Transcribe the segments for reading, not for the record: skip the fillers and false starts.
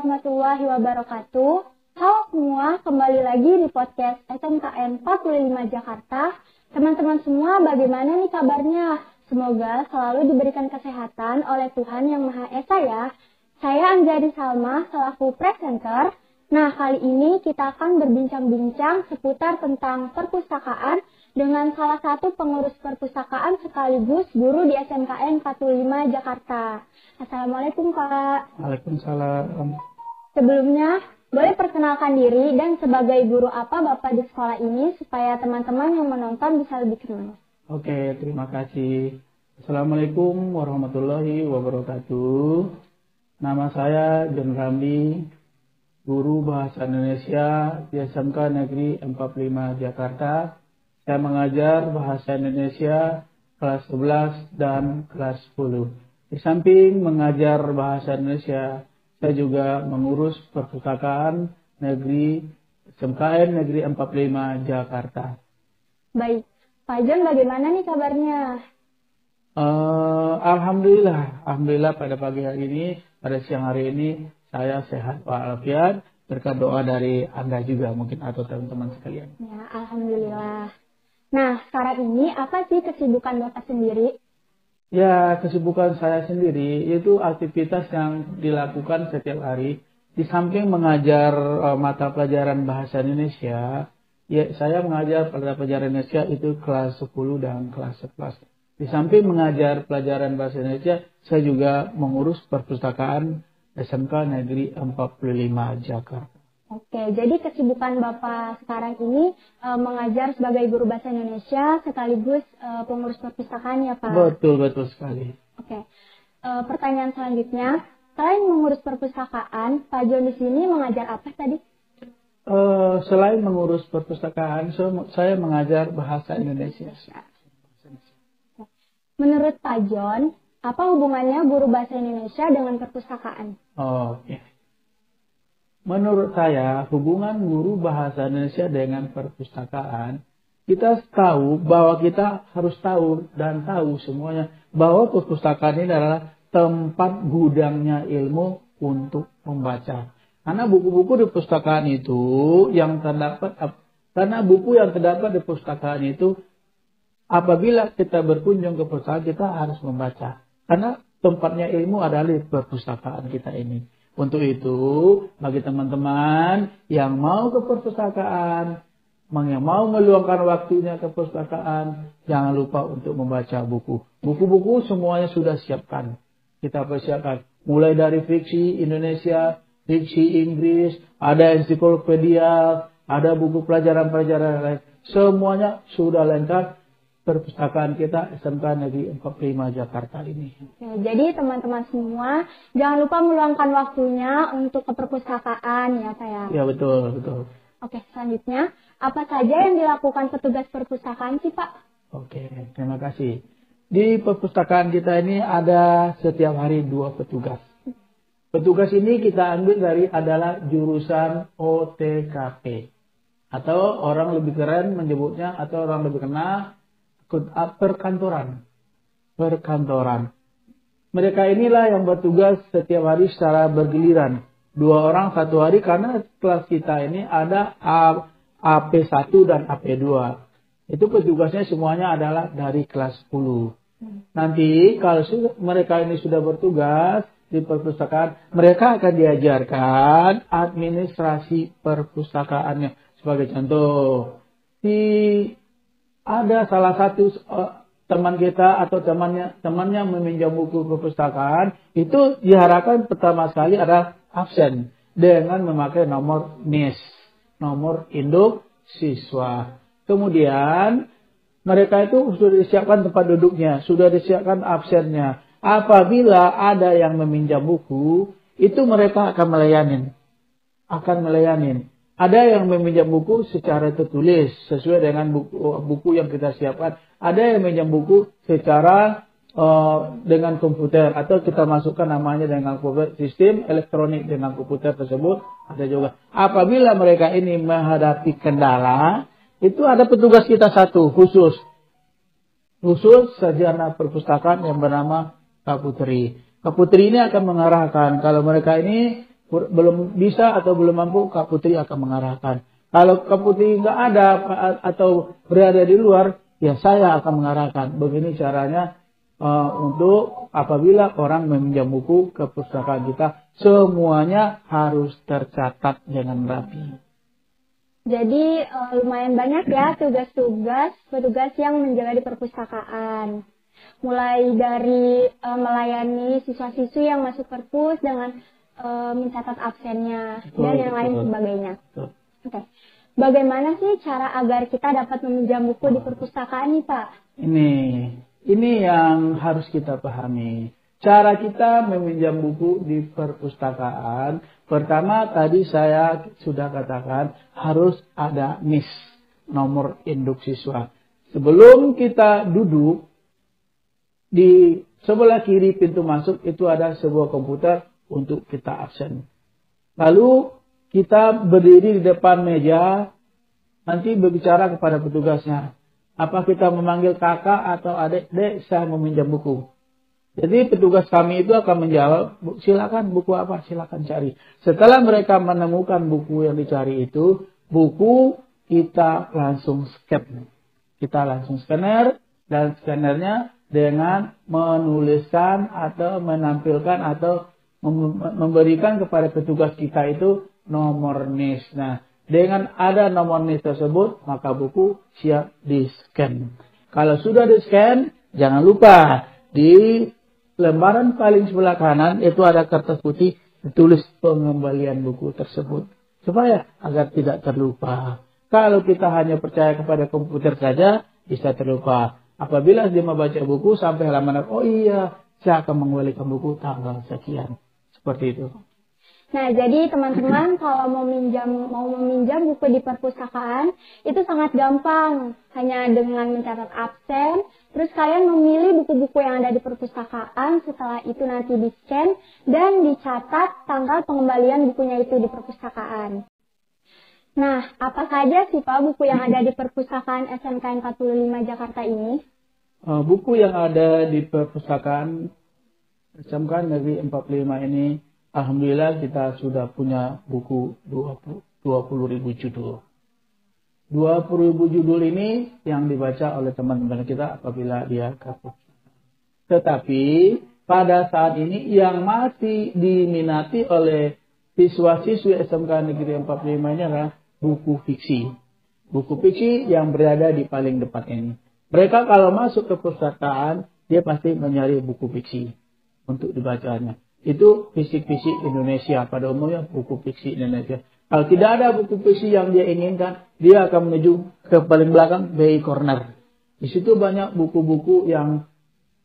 warahmatullahi wabarakatuh. Halo semua, kembali lagi di podcast SMKN 45 Jakarta. Teman-teman semua, bagaimana nih kabarnya? Semoga selalu diberikan kesehatan oleh Tuhan Yang Maha Esa ya. Saya Anjari Salma, selaku presenter. Nah, kali ini kita akan berbincang-bincang seputar tentang perpustakaan dengan salah satu pengurus perpustakaan sekaligus guru di SMKN 45 Jakarta. Assalamualaikum Kak. Waalaikumsalam. Sebelumnya, boleh perkenalkan diri dan sebagai guru apa Bapak di sekolah ini supaya teman-teman yang menonton bisa lebih kenal. Oke, terima kasih. Assalamualaikum warahmatullahi wabarakatuh. Nama saya John Ramli, guru Bahasa Indonesia di SMK Negeri 45 Jakarta. Saya mengajar Bahasa Indonesia kelas 11 dan kelas 10. Di samping mengajar Bahasa Indonesia, saya juga mengurus perpustakaan negeri SMKN Negeri 45 Jakarta. Baik, Pak John bagaimana nih kabarnya? Alhamdulillah pada pagi hari ini, pada siang hari ini saya sehat walafiat berkat doa dari Anda juga mungkin atau teman-teman sekalian. Ya, alhamdulillah. Nah, sekarang ini apa sih kesibukan Bapak sendiri? Ya, kesibukan saya sendiri yaitu aktivitas yang dilakukan setiap hari. Di samping mengajar mata pelajaran Bahasa Indonesia, ya saya mengajar pada pelajaran Indonesia itu kelas 10 dan kelas 11. Di samping mengajar pelajaran Bahasa Indonesia, saya juga mengurus perpustakaan SMK Negeri 45 Jakarta. Oke, jadi kesibukan Bapak sekarang ini mengajar sebagai guru Bahasa Indonesia sekaligus pengurus perpustakaan ya Pak? Betul sekali. Oke, pertanyaan selanjutnya, selain mengurus perpustakaan, Pak John di sini mengajar apa tadi? Selain mengurus perpustakaan, saya mengajar Bahasa Indonesia. Menurut Pak John, apa hubungannya guru Bahasa Indonesia dengan perpustakaan? Oke. Menurut saya, hubungan guru Bahasa Indonesia dengan perpustakaan, kita tahu bahwa kita harus tahu dan tahu semuanya bahwa perpustakaan ini adalah tempat gudangnya ilmu untuk membaca. Karena buku-buku di perpustakaan itu yang terdapat, karena buku yang terdapat di perpustakaan itu, apabila kita berkunjung ke perpustakaan kita harus membaca. Karena tempatnya ilmu adalah di perpustakaan kita ini. Untuk itu, bagi teman-teman yang mau ke perpustakaan, yang mau meluangkan waktunya ke perpustakaan, jangan lupa untuk membaca buku. Buku-buku semuanya sudah siapkan. Kita persiapkan. Mulai dari fiksi Indonesia, fiksi Inggris, ada ensiklopedia, ada buku pelajaran-pelajaran lain. Semuanya sudah lengkap. Perpustakaan kita SMK Negeri 45 Jakarta ini. Oke, jadi teman-teman semua jangan lupa meluangkan waktunya untuk ke perpustakaan ya Pak ya? Ya betul. Oke, selanjutnya apa saja yang dilakukan petugas perpustakaan sih Pak? Oke, terima kasih. Di perpustakaan kita ini ada setiap hari 2 petugas. Petugas ini kita ambil adalah jurusan OTKP. Atau orang lebih keren menyebutnya atau orang lebih kenal perkantoran. Mereka inilah yang bertugas setiap hari secara bergiliran. 2 orang 1 hari karena kelas kita ini ada AP1 dan AP2. Itu petugasnya semuanya adalah dari kelas 10. Nanti kalau mereka ini sudah bertugas di perpustakaan, mereka akan diajarkan administrasi perpustakaannya. Sebagai contoh, ada salah satu teman kita atau temannya meminjam buku perpustakaan, itu diharapkan pertama sekali adalah absen dengan memakai nomor NIS, nomor induk siswa. Kemudian mereka itu sudah disiapkan tempat duduknya, sudah disiapkan absennya. Apabila ada yang meminjam buku, itu mereka akan melayanin. Ada yang meminjam buku secara tertulis sesuai dengan buku yang kita siapkan. Ada yang meminjam buku secara dengan komputer atau kita masukkan namanya dengan komputer, sistem elektronik dengan komputer tersebut. Ada juga. Apabila mereka ini menghadapi kendala, itu ada petugas kita satu khusus sarjana perpustakaan yang bernama Kak Putri. Kak Putri ini akan mengarahkan kalau mereka ini belum bisa atau belum mampu, Kak Putri akan mengarahkan. Kalau Kak Putri nggak ada atau berada di luar, ya saya akan mengarahkan. Begini caranya untuk apabila orang meminjam buku ke perpustakaan kita, semuanya harus tercatat dengan rapi. Jadi lumayan banyak ya petugas yang menjaga di perpustakaan. Mulai dari melayani siswa-siswi yang masuk perpus dengan mencatat absennya dan yang lain sebagainya. Oke. Bagaimana sih cara agar kita dapat meminjam buku di perpustakaan nih, Pak? Ini yang harus kita pahami. Cara kita meminjam buku di perpustakaan, pertama tadi saya sudah katakan harus ada NIS, nomor induk siswa. Sebelum kita duduk, di sebelah kiri pintu masuk itu ada sebuah komputer untuk kita absen. Lalu kita berdiri di depan meja, nanti berbicara kepada petugasnya. Apa kita memanggil kakak atau adik, dek, saya meminjam buku. Jadi petugas kami itu akan menjawab, silakan buku apa, silakan cari. Setelah mereka menemukan buku yang dicari itu, buku kita langsung scan. Kita langsung scanner, dan scannernya dengan menuliskan atau menampilkan atau memberikan kepada petugas kita itu nomor NIS. Nah, dengan ada nomor NIS tersebut, maka buku siap di-scan. Kalau sudah di-scan, jangan lupa di lembaran paling sebelah kanan itu ada kertas putih ditulis pengembalian buku tersebut. Supaya agar tidak terlupa. Kalau kita hanya percaya kepada komputer saja, bisa terlupa. Apabila dia membaca buku sampai halaman, oh iya, saya akan mengembalikan buku tanggal sekian. Seperti itu. Nah, jadi teman-teman kalau mau meminjam buku di perpustakaan itu sangat gampang. Hanya dengan mencatat absen, terus kalian memilih buku-buku yang ada di perpustakaan, setelah itu nanti di-scan dan dicatat tanggal pengembalian bukunya itu di perpustakaan. Nah, apa saja sih Pak buku yang ada di perpustakaan SMK 45 Jakarta ini? Buku yang ada di perpustakaan SMK Negeri 45 ini, alhamdulillah kita sudah punya buku 20.000 judul. 20.000 judul ini yang dibaca oleh teman-teman kita apabila dia ke perpustakaan. Tetapi pada saat ini yang masih diminati oleh siswa-siswi SMK Negeri 45 ini adalah buku fiksi. Buku fiksi yang berada di paling depan ini. Mereka kalau masuk ke perpustakaan, dia pasti mencari buku fiksi untuk dibacanya. Itu fisik-fisik Indonesia. Pada umumnya buku fiksi Indonesia. Kalau tidak ada buku fiksi yang dia inginkan, dia akan menuju ke paling belakang, BI Corner. Di situ banyak buku-buku yang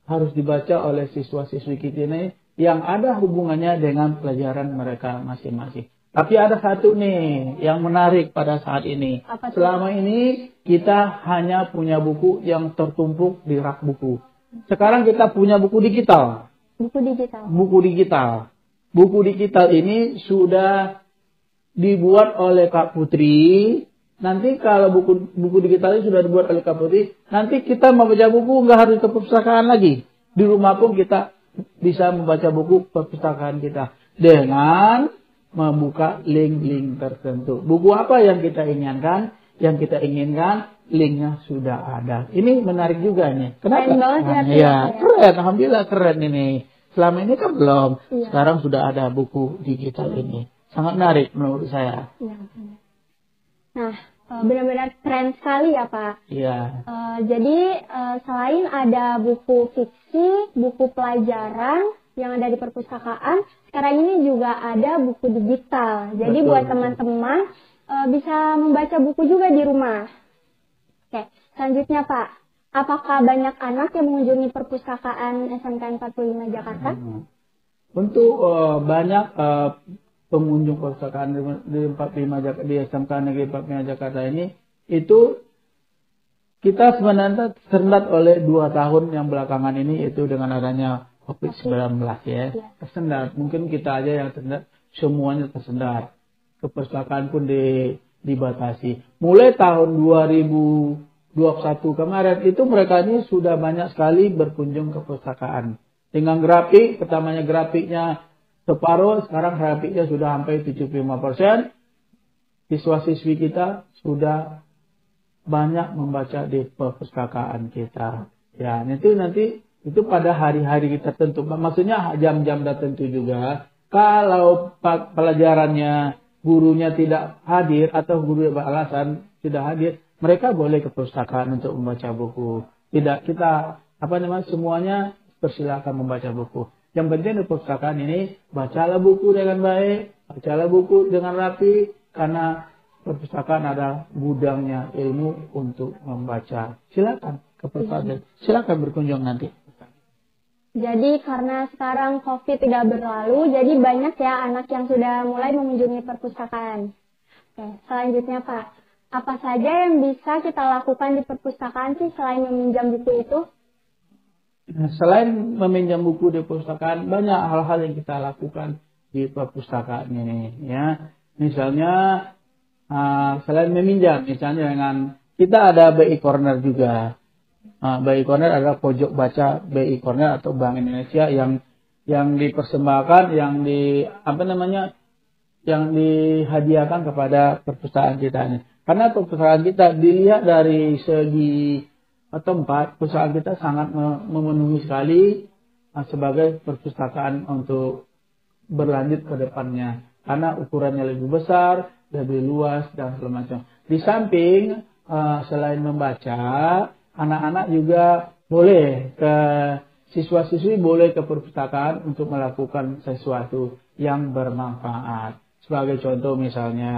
harus dibaca oleh siswa-siswi kita ini, yang ada hubungannya dengan pelajaran mereka masing-masing. Tapi ada satu nih yang menarik pada saat ini. Selama ini kita hanya punya buku yang tertumpuk di rak buku. Sekarang kita punya buku digital. Buku digital ini sudah dibuat oleh Kak Putri. Nanti kalau buku digital ini sudah dibuat oleh Kak Putri, nanti kita membaca buku nggak harus ke perpustakaan lagi. Di rumah pun kita bisa membaca buku perpustakaan kita dengan membuka link-link tertentu. Buku apa yang kita inginkan? Yang kita inginkan, linknya sudah ada. Ini menarik juga nih. Kenapa? Keren. Alhamdulillah keren ini. Selama ini kan belum. Iya. Sekarang sudah ada buku digital ini. Sangat menarik menurut saya. Iya. Nah, benar-benar keren sekali ya Pak. Iya. Jadi selain ada buku fiksi, buku pelajaran yang ada di perpustakaan, sekarang ini juga ada buku digital. Jadi buat teman-teman bisa membaca buku juga di rumah. Oke, selanjutnya Pak, apakah banyak anak yang mengunjungi perpustakaan SMK 45 Jakarta? Untuk banyak pengunjung perpustakaan di SMK Negeri 45 Jakarta ini, itu kita sebenarnya tersendat oleh 2 tahun yang belakangan ini, itu dengan adanya COVID-19 ya. Tersendat. Mungkin kita aja yang tersendat, semuanya tersendat. Keperpustakaan pun dibatasi. Mulai tahun 2021 kemarin itu mereka ini sudah banyak sekali berkunjung ke perpustakaan. Dengan grafik, pertamanya grafiknya separuh, sekarang rapidnya sudah sampai 75%. Siswa-siswi kita sudah banyak membaca di perpustakaan kita. Ya, nanti itu pada hari-hari tertentu. Maksudnya jam-jam tertentu juga. Kalau pelajarannya gurunya tidak hadir atau guru beralasan tidak hadir, mereka boleh ke perpustakaan untuk membaca buku. Tidak kita semuanya persilakan membaca buku. Yang penting di perpustakaan ini bacalah buku dengan baik, bacalah buku dengan rapi, karena perpustakaan adalah gudangnya ilmu untuk membaca. Silakan ke perpustakaan, silakan berkunjung nanti. Jadi karena sekarang COVID tidak berlalu, jadi banyak ya anak yang sudah mulai mengunjungi perpustakaan. Oke, selanjutnya Pak, apa saja yang bisa kita lakukan di perpustakaan sih selain meminjam buku itu? Selain meminjam buku di perpustakaan, banyak hal-hal yang kita lakukan di perpustakaan ini. Ya, misalnya selain meminjam, misalnya dengan kita ada BI Corner juga. BI Corner adalah pojok baca BI Corner atau Bank Indonesia yang dipersembahkan, yang dihadiahkan kepada perpustakaan kita ini. Karena perpustakaan kita dilihat dari segi tempat, perpustakaan kita sangat memenuhi sekali sebagai perpustakaan untuk berlanjut ke depannya. Karena ukurannya lebih besar, lebih luas dan segala macam. Di samping selain membaca, anak-anak juga boleh siswa-siswi boleh ke perpustakaan untuk melakukan sesuatu yang bermanfaat. Sebagai contoh misalnya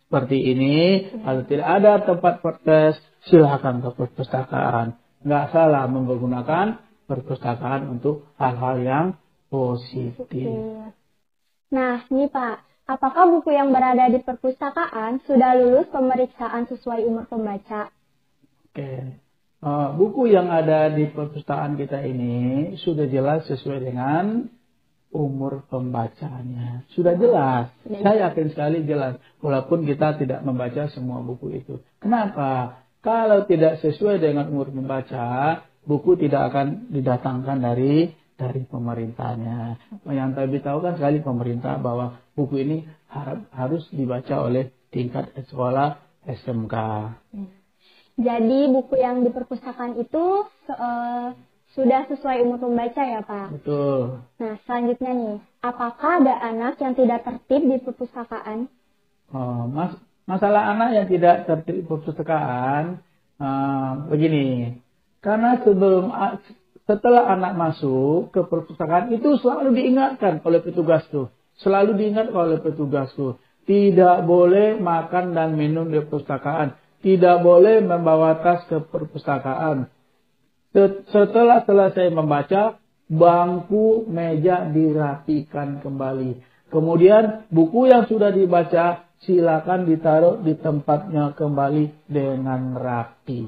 seperti ini, kalau tidak ada tempat podcast, silakan ke perpustakaan. Nggak salah menggunakan perpustakaan untuk hal-hal yang positif. Nah, ini Pak, apakah buku yang berada di perpustakaan sudah lulus pemeriksaan sesuai umur pembaca? Oke. Buku yang ada di perpustakaan kita ini sudah jelas sesuai dengan umur pembacanya. Sudah jelas. Saya yakin sekali jelas. Walaupun kita tidak membaca semua buku itu. Kenapa? Kalau tidak sesuai dengan umur membaca, buku tidak akan didatangkan dari pemerintahnya. Yang kami tahu kan sekali pemerintah bahwa buku ini harus dibaca oleh tingkat sekolah SMK. Jadi buku yang di perpustakaan itu sudah sesuai umur pembaca ya Pak? Betul. Nah selanjutnya nih, apakah ada anak yang tidak tertib di perpustakaan? Masalah anak yang tidak tertib di perpustakaan begini, karena setelah anak masuk ke perpustakaan itu selalu diingatkan oleh petugas tuh, tidak boleh makan dan minum di perpustakaan. Tidak boleh membawa tas ke perpustakaan. Setelah selesai membaca, bangku, meja dirapikan kembali. Kemudian buku yang sudah dibaca silakan ditaruh di tempatnya kembali dengan rapi.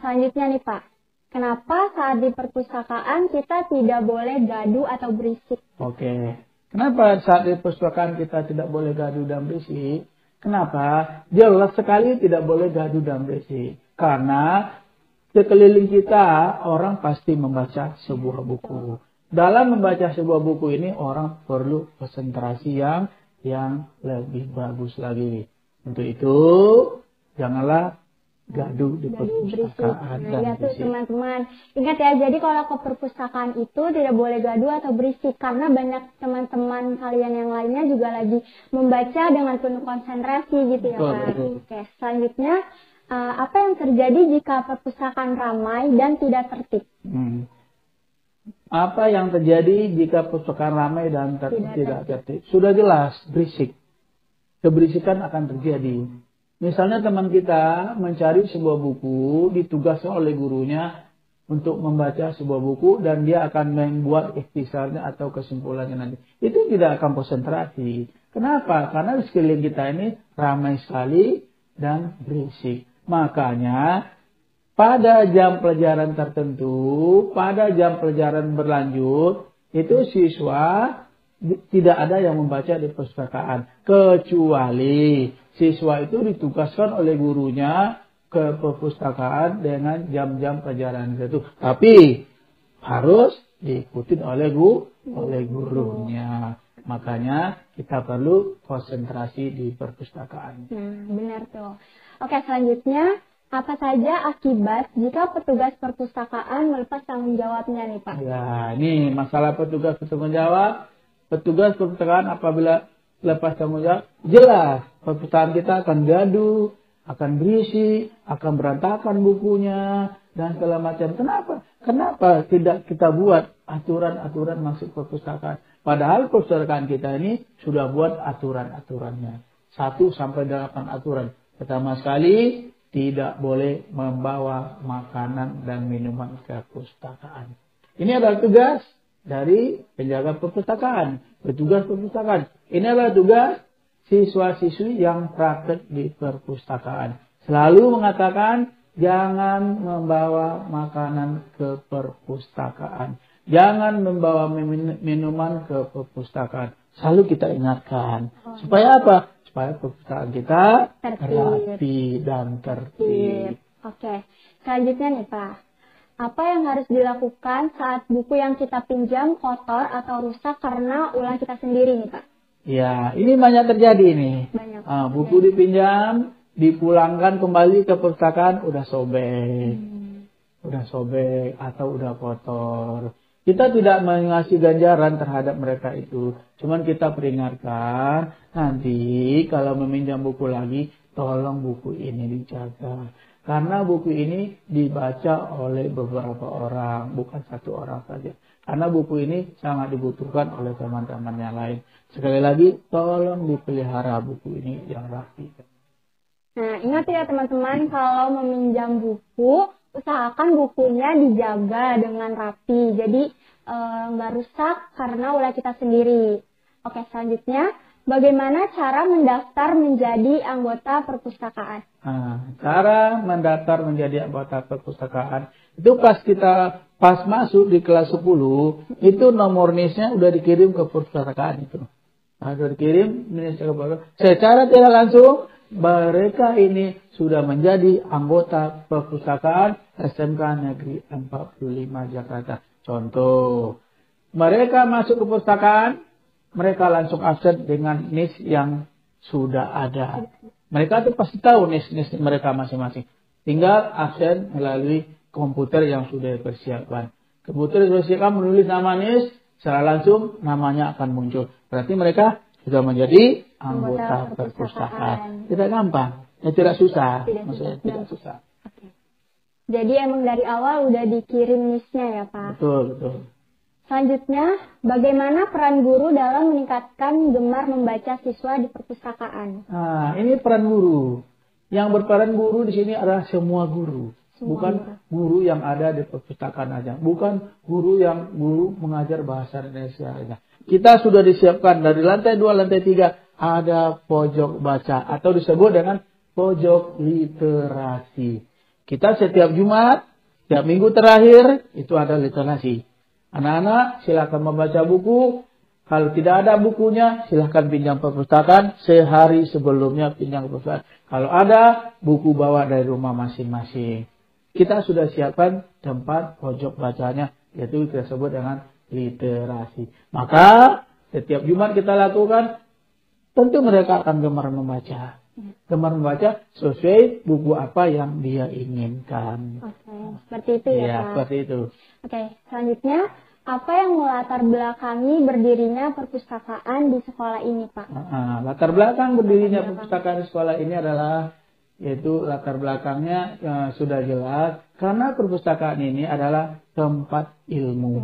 Selanjutnya nih Pak, kenapa saat di perpustakaan kita tidak boleh gaduh atau berisik? Oke. Kenapa saat di perpustakaan kita tidak boleh gaduh dan berisik? Kenapa? Jelas sekali tidak boleh gaduh dan berisik. Karena sekeliling kita orang pasti membaca sebuah buku. Dalam membaca sebuah buku ini orang perlu konsentrasi yang lebih bagus lagi. Untuk itu janganlah gaduh di perpustakaan. Nah, ya tuh teman-teman. Ingat ya, jadi kalau ke perpustakaan itu tidak boleh gaduh atau berisik. Karena banyak teman-teman kalian yang lainnya juga lagi membaca dengan penuh konsentrasi gitu ya Pak. Oke, selanjutnya apa yang terjadi jika perpustakaan ramai dan tidak tertib? Apa yang terjadi jika perpustakaan ramai dan tidak tertib? Sudah jelas, berisik. Keberisikan akan terjadi. Misalnya teman kita mencari sebuah buku, ditugaskan oleh gurunya untuk membaca sebuah buku dan dia akan membuat ikhtisarnya atau kesimpulannya nanti. Itu tidak akan konsentrasi. Kenapa? Karena di sekeliling kita ini ramai sekali dan berisik. Makanya pada jam pelajaran tertentu, pada jam pelajaran berlanjut, itu siswa tidak ada yang membaca di perpustakaan. Kecuali siswa itu ditugaskan oleh gurunya ke perpustakaan dengan jam-jam pelajaran itu. Tapi harus diikutin oleh gurunya. Makanya kita perlu konsentrasi di perpustakaan. Nah, benar tuh. Oke, selanjutnya, apa saja akibat jika petugas perpustakaan melepas tanggung jawabnya nih Pak? Ya, ini masalah petugas bertanggung jawab. Petugas perpustakaan apabila lepas tanggung jawab, jelas perpustakaan kita akan gaduh, akan berisi, akan berantakan bukunya, dan segala macam. Kenapa tidak kita buat aturan-aturan masuk perpustakaan? Padahal perpustakaan kita ini sudah buat aturan-aturannya. 1 sampai 8 aturan. Pertama sekali, tidak boleh membawa makanan dan minuman ke perpustakaan. Ini adalah tugas dari penjaga perpustakaan, petugas perpustakaan. Ini adalah tugas siswa-siswi yang praktek di perpustakaan. Selalu mengatakan, jangan membawa makanan ke perpustakaan. Jangan membawa minuman ke perpustakaan. Selalu kita ingatkan. Supaya apa? Supaya perpustakaan kita rapi dan tertib. Oke. Selanjutnya nih Pak. Apa yang harus dilakukan saat buku yang kita pinjam kotor atau rusak karena ulah kita sendiri nih Pak? Ya, ini banyak terjadi nih. Buku dipinjam, dipulangkan kembali ke perpustakaan, udah sobek. Udah sobek atau udah kotor. Kita tidak mengasih ganjaran terhadap mereka itu. Cuman kita peringatkan, nanti kalau meminjam buku lagi, tolong buku ini dijaga. Karena buku ini dibaca oleh beberapa orang, bukan 1 orang saja. Karena buku ini sangat dibutuhkan oleh teman-teman yang lain. Sekali lagi, tolong dipelihara buku ini yang rapi. Nah, ingat ya teman-teman, kalau meminjam buku, usahakan bukunya dijaga dengan rapi. Jadi nggak rusak karena ulah kita sendiri. Oke, selanjutnya, bagaimana cara mendaftar menjadi anggota perpustakaan? Cara mendaftar menjadi anggota perpustakaan itu pas masuk di kelas 10 itu nomor NIS-nya udah dikirim ke perpustakaan itu. Udah dikirim NIS-nya ke perpustakaan. Secara tidak langsung mereka ini sudah menjadi anggota perpustakaan SMK Negeri 45 Jakarta. Contoh, mereka masuk ke perpustakaan, mereka langsung absen dengan NIS yang sudah ada. Mereka tuh pasti tahu NIS mereka masing-masing. Tinggal absen melalui komputer yang sudah dipersiapkan. Komputer yang dipersiapkan menulis nama NIS, secara langsung namanya akan muncul. Berarti mereka sudah menjadi anggota perpustakaan. Tidak gampang, tidak susah. Maksudnya tidak susah. Oke. Jadi emang dari awal udah dikirim NIS-nya ya Pak? Betul. Selanjutnya, bagaimana peran guru dalam meningkatkan gemar membaca siswa di perpustakaan? Ini peran guru. Yang berperan guru di sini adalah semua guru. Bukan guru yang ada di perpustakaan aja. Bukan guru yang mengajar bahasa Indonesia aja. Kita sudah disiapkan dari lantai 2, lantai 3 ada pojok baca atau disebut dengan pojok literasi. Kita setiap Jumat, setiap minggu terakhir itu ada literasi. Anak-anak silakan membaca buku. Kalau tidak ada bukunya, silakan pinjam perpustakaan. Sehari sebelumnya pinjam perpustakaan. Kalau ada, buku bawa dari rumah masing-masing. Kita sudah siapkan tempat pojok bacanya, yaitu kita sebut dengan literasi. Maka setiap Jumat kita lakukan, tentu mereka akan gemar membaca. Gemar membaca sesuai buku apa yang dia inginkan. Oke, seperti itu ya Pak? Seperti itu. Oke, selanjutnya, apa yang melatar belakangi berdirinya perpustakaan di sekolah ini Pak? Latar belakang berdirinya perpustakaan di sekolah ini adalah, yaitu latar belakangnya sudah jelas. Karena perpustakaan ini adalah tempat ilmu.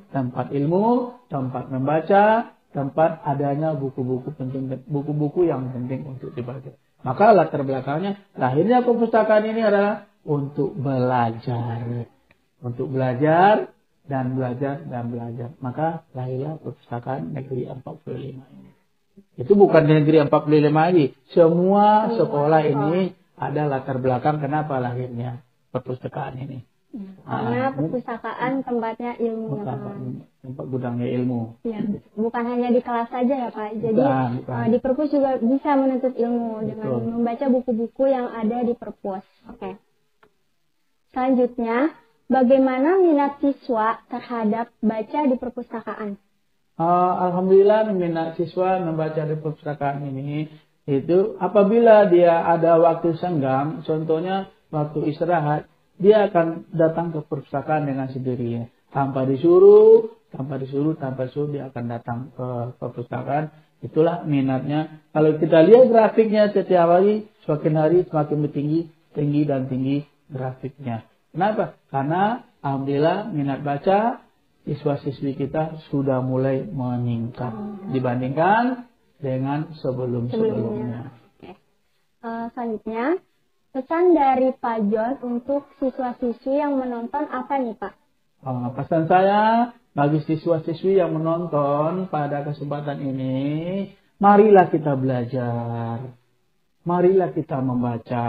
Tempat ilmu, tempat membaca, tempat adanya buku-buku penting, buku-buku yang penting untuk dibaca. Maka latar belakangnya lahirnya perpustakaan ini adalah untuk belajar. Untuk belajar dan belajar dan belajar. Maka lahirlah perpustakaan Negeri 45 ini. Itu bukan Negeri 45 lagi. Semua sekolah ini ada latar belakang kenapa lahirnya perpustakaan ini. Karena perpustakaan tempatnya ilmu. Tempat gudangnya ilmu. Ya, bukan hanya di kelas saja ya Pak. Jadi bukan. Di perpus juga bisa menuntut ilmu dengan membaca buku-buku yang ada di perpus. Oke. Selanjutnya, bagaimana minat siswa terhadap baca di perpustakaan? Alhamdulillah minat siswa membaca di perpustakaan ini itu apabila dia ada waktu senggang, contohnya waktu istirahat, dia akan datang ke perpustakaan dengan sendirinya, tanpa disuruh dia akan datang ke perpustakaan. Itulah minatnya. Kalau kita lihat grafiknya setiap hari semakin tinggi grafiknya. Kenapa? Karena alhamdulillah minat baca siswa-siswi kita sudah mulai meningkat dibandingkan dengan sebelumnya. Oke. Selanjutnya, pesan dari Pak John untuk siswa-siswi yang menonton apa nih Pak? Pesan saya bagi siswa-siswi yang menonton pada kesempatan ini, marilah kita belajar, marilah kita membaca.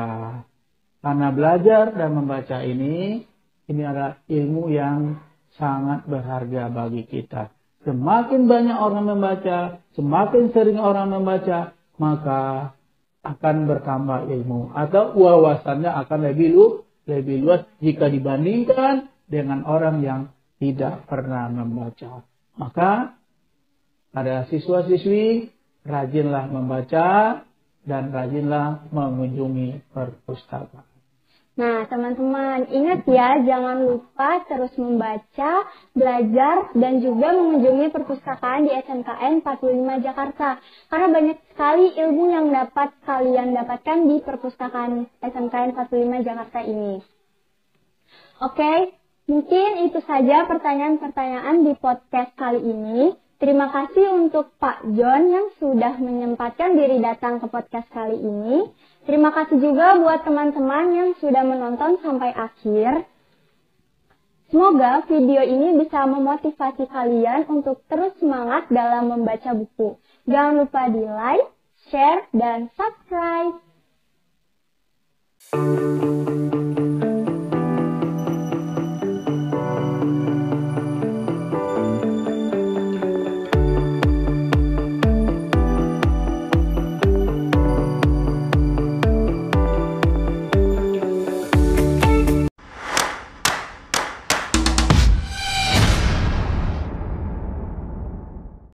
Karena belajar dan membaca ini adalah ilmu yang sangat berharga bagi kita. Semakin banyak orang membaca, semakin sering orang membaca, maka akan bertambah ilmu atau wawasannya akan lebih luas jika dibandingkan dengan orang yang tidak pernah membaca. Maka pada siswa-siswi rajinlah membaca dan rajinlah mengunjungi perpustakaan. Nah, teman-teman, ingat ya, jangan lupa terus membaca, belajar, dan juga mengunjungi perpustakaan di SMKN 45 Jakarta. Karena banyak sekali ilmu yang dapat kalian dapatkan di perpustakaan SMKN 45 Jakarta ini. Oke, mungkin itu saja pertanyaan-pertanyaan di podcast kali ini. Terima kasih untuk Pak John yang sudah menyempatkan diri datang ke podcast kali ini. Terima kasih juga buat teman-teman yang sudah menonton sampai akhir. Semoga video ini bisa memotivasi kalian untuk terus semangat dalam membaca buku. Jangan lupa di like, share, dan subscribe.